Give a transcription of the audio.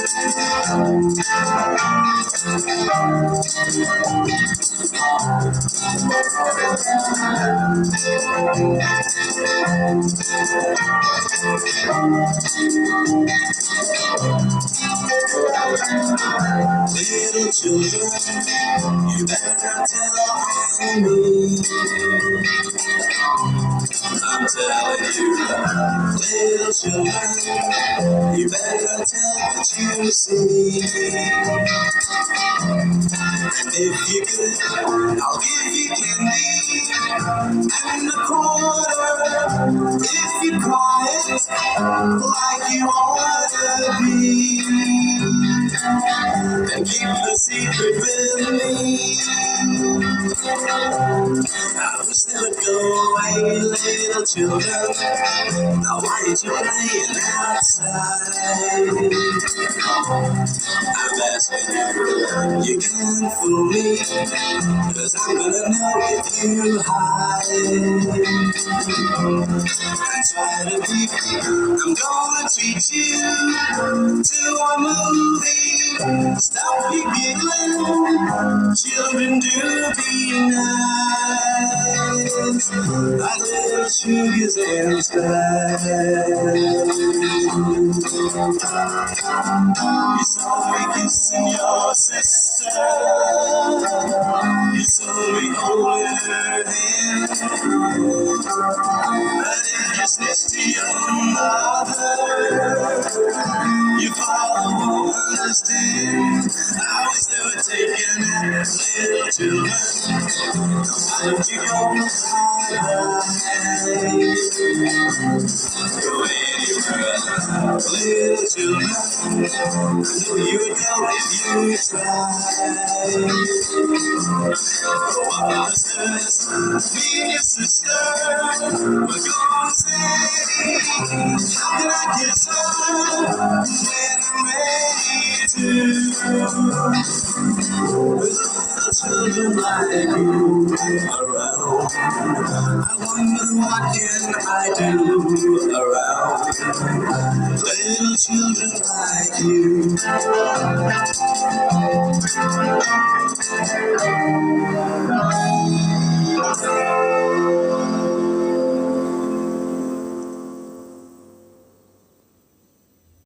Little children, you better not tell on me. I'm telling you, little children, you better not tell what you see. And if you could, I'll give you candy and a quarter. If you quiet like you ought to be, and keep the secret with me. I wish they would go away, little children. Now why ain't you playing outside? I'm asking you can't fool me, 'cause I'm gonna know if you hide. And try to be, I'm gonna treat you to a movie. Stop your giggling, children do be nice, like little sugars and spice. You saw me kissing your sister, you saw me holding her hand, but if you snitch to your mother, your father won't understand. I wish they would take you now, little children. Why don't you go hide? Go anywhere, little children. I know you would go if you tried. Oh, my sisters, me and your sister, we're gonna say, how can I kiss her when I'm ready to? With little children like you around, I wonder what can I do around little children like you.